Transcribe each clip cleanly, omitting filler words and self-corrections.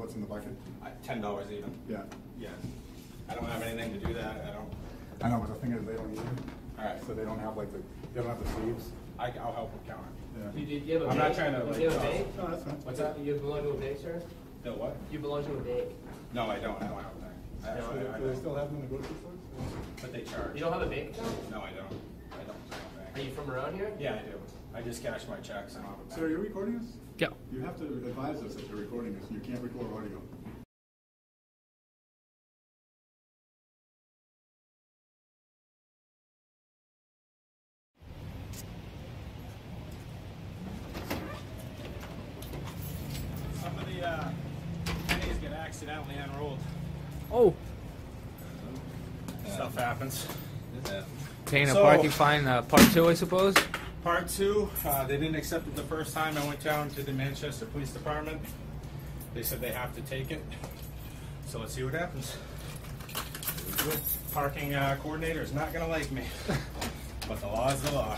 what's in the bucket? $10 even. Yeah. Yeah. I don't have anything to do that. I know, but the thing is, they don't either. All right. So they don't have like they don't have the sleeves. I'll help them count. Yeah. Do you have a I'm bank? not trying to like. Do you have a bank? No, that's fine. What's that? You belong to a bank, sir? The what? You belong to a bank. No, I don't. I don't have a bank. I Do they still have them in the grocery stores? But they charge. You don't have a bank account? No, I don't. I don't have a bank. Are you from around here? Yeah, I do. I just cash my checks. I don't have a bank. Sir, are you recording us? Yeah. You have to advise us that you're recording us. You can't record audio. Some of the pennies get accidentally unrolled. Oh, Stuff happens. paying a So- parking fine, part 2, I suppose. Part 2, they didn't accept it the first time. I went down to the Manchester Police Department. They said they have to take it. So let's see what happens. Parking coordinator is not going to like me. But the law is the law.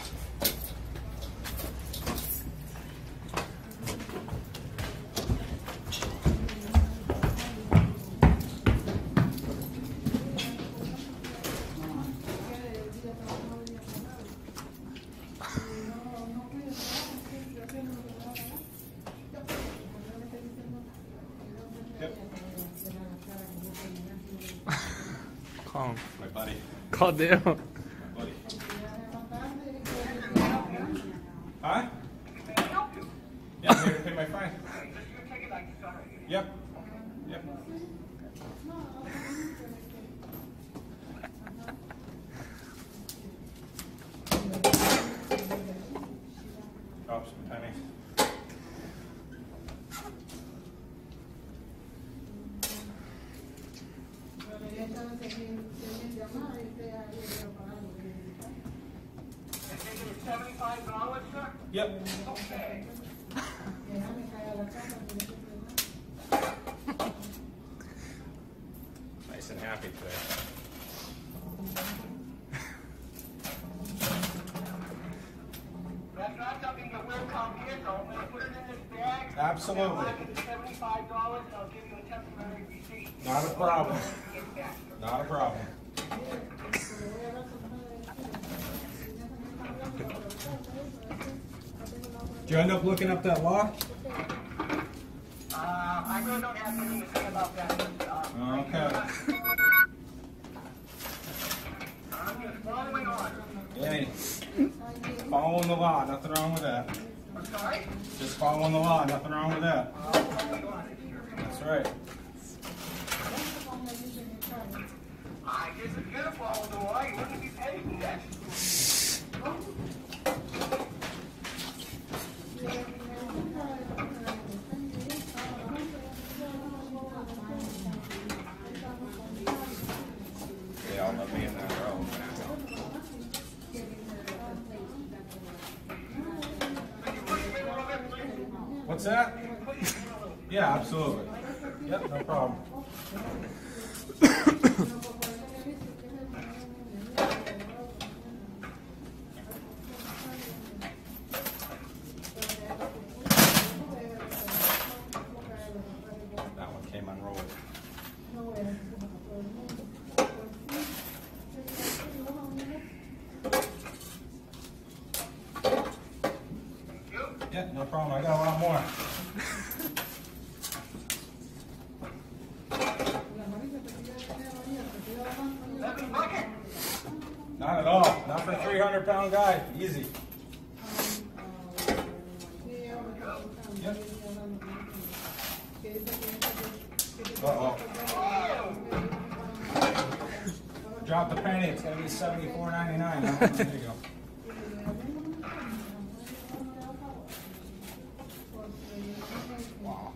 Yep, Calm. my buddy. Call down. My buddy. Huh? Yeah, I'm here to pay my fine. Yep. Yep. Oh, some pennies. $75, sir? Yep. Okay. Nice and happy today. That's not something that will come here, so I'm gonna put it in this bag. Absolutely. And I'll give you $75, and I'll give you a temporary receipt. Not a problem. Get back. Not a problem. Did you end up looking up that law? I really don't have anything to say about that. Okay. I'm just following on. Hey, following the law, nothing wrong with that. I'm sorry? Just following the law, nothing wrong with that. Following on. That's right. I guess if you're gonna follow the law, you wouldn't be paying me that. They all love me in that row. What's that? Yeah, absolutely. Yep, no problem. That one came unrolled. Yeah, no problem. I got a lot more. Not at all. Not for a 300-pound guy. Easy. Yep. Uh-oh. Drop the penny. It's going to be $74.99. There you go. Wow.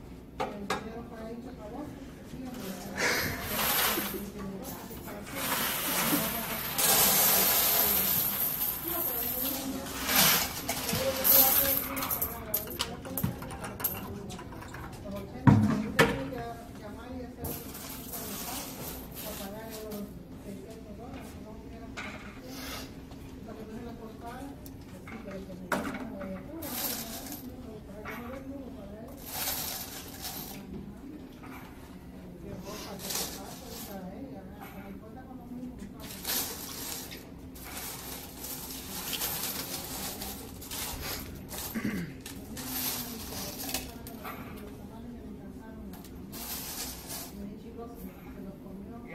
Yeah,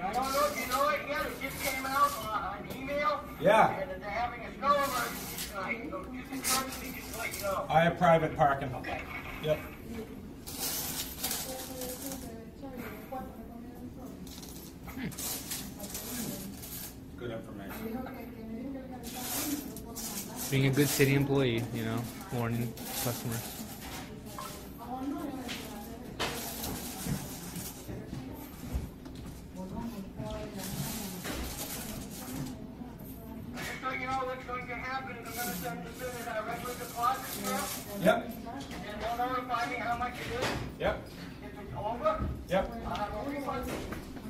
I don't know if you know it yet. It just came out on email. Yeah. And they're having a snow emergency tonight. So just in courtesy, just to let you know. I have private parking. Okay. Yep. Good information. Being a good city employee, you know, warning customers. Just so you know what's going to happen is I'm going to send this in at a regular deposit here. Yep. And they'll notify me how much it is. Yep. If it's over, Yep. I'll have a refund.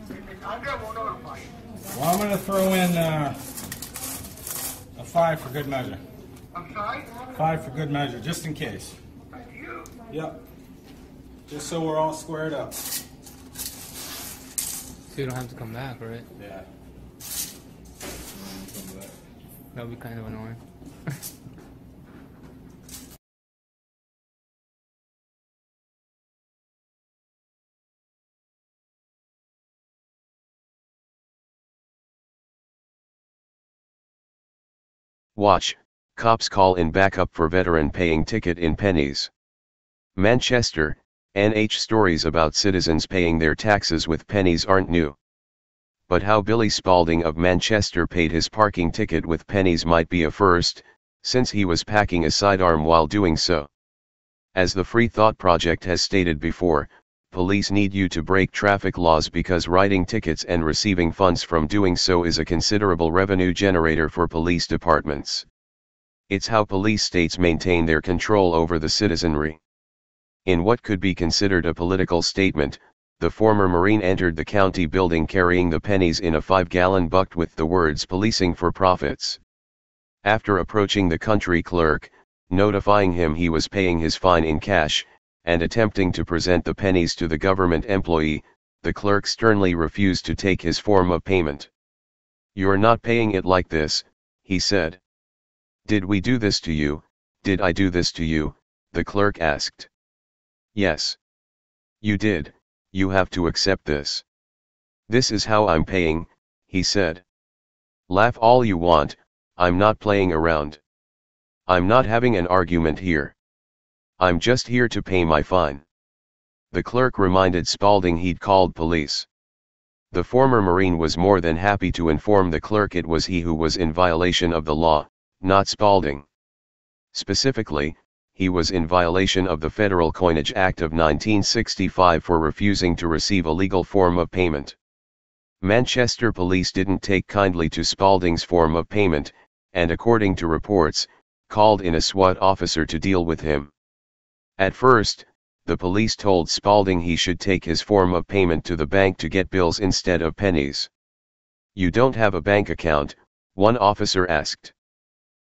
If it's under, we'll notify you. Well, I'm going to throw in a 5 for good measure. I'm sorry? 5 for good measure, just in case. Thank you. Yep. Just so we're all squared up. So you don't have to come back, right? Yeah. That would be kind of annoying. Watch, cops call in backup for veteran paying ticket in pennies. Manchester, NH. Stories about citizens paying their taxes with pennies aren't new. But how Billy Spalding of Manchester paid his parking ticket with pennies might be a first, since he was packing a sidearm while doing so. As the Free Thought Project has stated before, police need you to break traffic laws because writing tickets and receiving funds from doing so is a considerable revenue generator for police departments. It's how police states maintain their control over the citizenry. In what could be considered a political statement, the former Marine entered the county building carrying the pennies in a 5-gallon bucket with the words "policing for profits." After approaching the country clerk, notifying him he was paying his fine in cash, and attempting to present the pennies to the government employee, the clerk sternly refused to take his form of payment. "You're not paying it like this," he said. "Did we do this to you? Did I do this to you?" the clerk asked. "Yes. You did, you have to accept this." "This is how I'm paying," he said. "Laugh all you want, I'm not playing around. I'm not having an argument here. I'm just here to pay my fine." The clerk reminded Spalding he'd called police. The former Marine was more than happy to inform the clerk it was he who was in violation of the law, not Spalding. Specifically, he was in violation of the Federal Coinage Act of 1965 for refusing to receive a legal form of payment. Manchester police didn't take kindly to Spalding's form of payment, and according to reports, called in a SWAT officer to deal with him. At first, the police told Spalding he should take his form of payment to the bank to get bills instead of pennies. "You don't have a bank account?" one officer asked.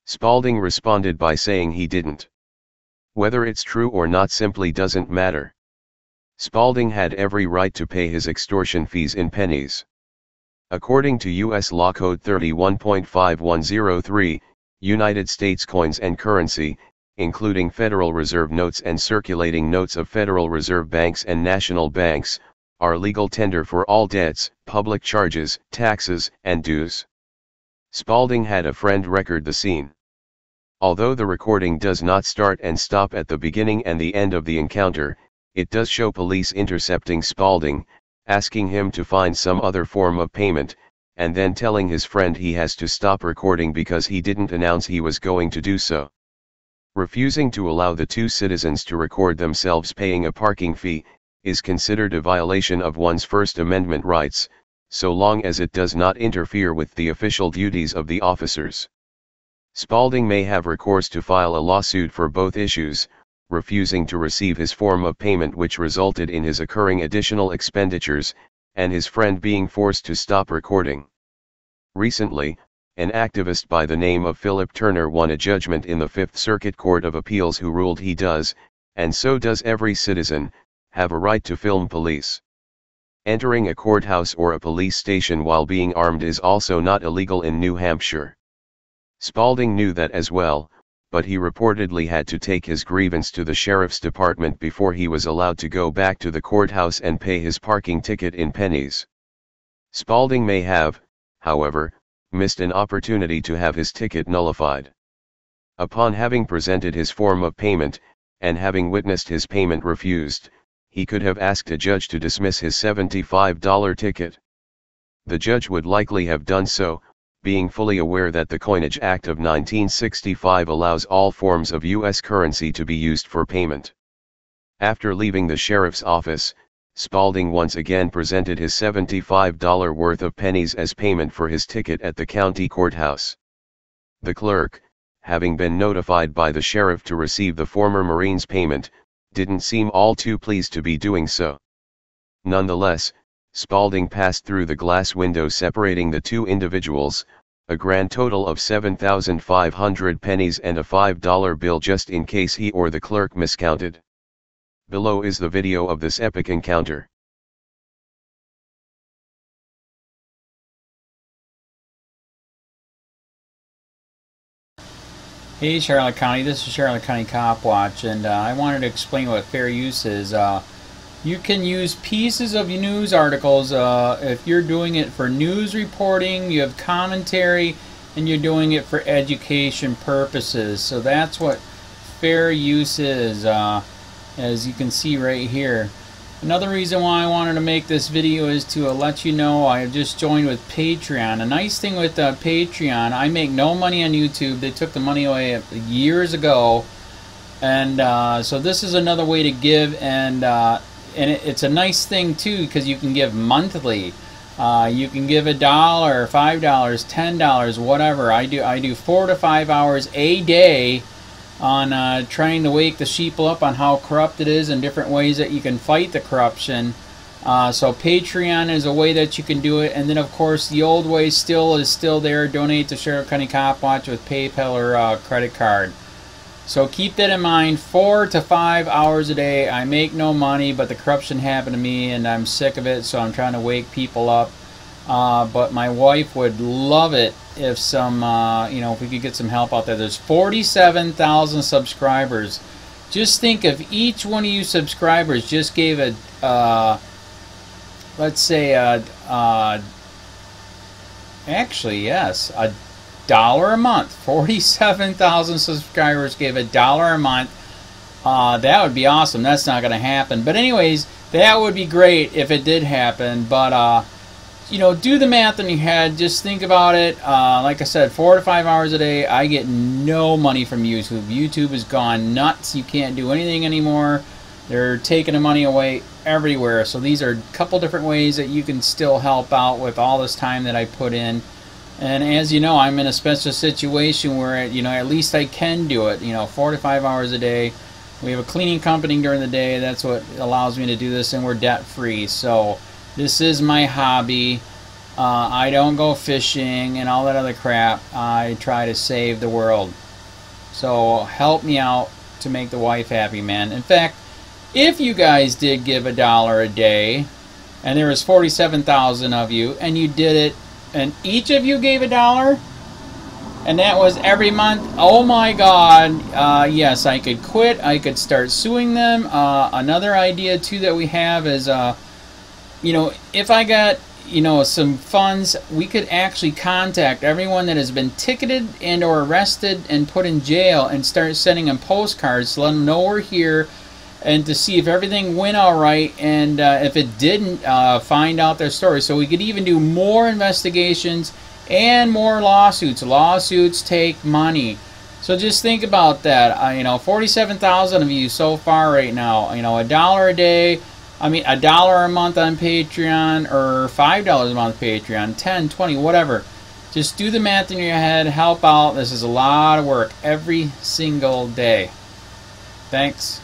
Spalding responded by saying he didn't. Whether it's true or not simply doesn't matter. Spalding had every right to pay his extortion fees in pennies. According to U.S. Law Code 31.5103, United States coins and currency, including Federal Reserve notes and circulating notes of Federal Reserve banks and national banks, are legal tender for all debts, public charges, taxes, and dues. Spalding had a friend record the scene. Although the recording does not start and stop at the beginning and the end of the encounter, it does show police intercepting Spalding, asking him to find some other form of payment, and then telling his friend he has to stop recording because he didn't announce he was going to do so. Refusing to allow the two citizens to record themselves paying a parking fee, is considered a violation of one's First Amendment rights, so long as it does not interfere with the official duties of the officers. Spalding may have recourse to file a lawsuit for both issues, refusing to receive his form of payment which resulted in his incurring additional expenditures, and his friend being forced to stop recording. Recently, an activist by the name of Philip Turner won a judgment in the Fifth Circuit Court of Appeals who ruled he does, and so does every citizen, have a right to film police. Entering a courthouse or a police station while being armed is also not illegal in New Hampshire. Spalding knew that as well, but he reportedly had to take his grievance to the sheriff's department before he was allowed to go back to the courthouse and pay his parking ticket in pennies. Spalding may have, however, missed an opportunity to have his ticket nullified. Upon having presented his form of payment, and having witnessed his payment refused, he could have asked a judge to dismiss his $75 ticket. The judge would likely have done so, being fully aware that the Coinage Act of 1965 allows all forms of U.S. currency to be used for payment. After leaving the sheriff's office, Spalding once again presented his $75 worth of pennies as payment for his ticket at the county courthouse. The clerk, having been notified by the sheriff to receive the former Marine's payment, didn't seem all too pleased to be doing so. Nonetheless, Spalding passed through the glass window separating the two individuals, a grand total of 7,500 pennies and a $5 bill just in case he or the clerk miscounted. Below is the video of this epic encounter. Hey Charlotte County, this is Charlotte County COPWATCH, and I wanted to explain what fair use is. You can use pieces of news articles if you're doing it for news reporting, you have commentary, and you're doing it for education purposes. So that's what fair use is, as you can see right here. Another reason why I wanted to make this video is to let you know I have just joined with Patreon. A nice thing with Patreon, I make no money on YouTube. They took the money away years ago, and so this is another way to give, and it's a nice thing too because you can give monthly. You can give $1, $5, $10, whatever. I do 4 to 5 hours a day on trying to wake the sheeple up on how corrupt it is and different ways that you can fight the corruption. So Patreon is a way that you can do it, and then of course the old way is still there. Donate to Charlotte County COPWATCH with PayPal or credit card. So keep that in mind. 4 to 5 hours a day. I make no money, but the corruption happened to me and I'm sick of it, so I'm trying to wake people up. But my wife would love it if if we could get some help out there. There's 47,000 subscribers. Just think if each one of you subscribers just gave let's say actually yes, $1 a month. 47,000 subscribers gave $1 a month. That would be awesome. That's not going to happen. But anyways, that would be great if it did happen. But do the math in your head. Just think about it. Like I said, 4 to 5 hours a day. I get no money from YouTube. YouTube has gone nuts. You can't do anything anymore. They're taking the money away everywhere. So these are a couple different ways that you can still help out with all this time that I put in. And as you know, I'm in a special situation where at least I can do it. 4 to 5 hours a day. We have a cleaning company during the day. That's what allows me to do this, and we're debt free. So this is my hobby. I don't go fishing and all that other crap. I try to save the world. So help me out to make the wife happy, man. In fact, if you guys did give $1 a day, and there was 47,000 of you, and you did it, and each of you gave $1, and that was every month, oh my God, yes, I could quit. I could start suing them. Another idea too that we have is if I got some funds, we could actually contact everyone that has been ticketed and or arrested and put in jail and start sending them postcards to let them know we're here, and to see if everything went all right, and if it didn't, find out their story. So we could even do more investigations and more lawsuits. Lawsuits take money. So just think about that. 47,000 of you so far right now. $1 a day. $1 a month on Patreon, or $5 a month Patreon, 10, 20, whatever. Just do the math in your head. Help out. This is a lot of work every single day. Thanks.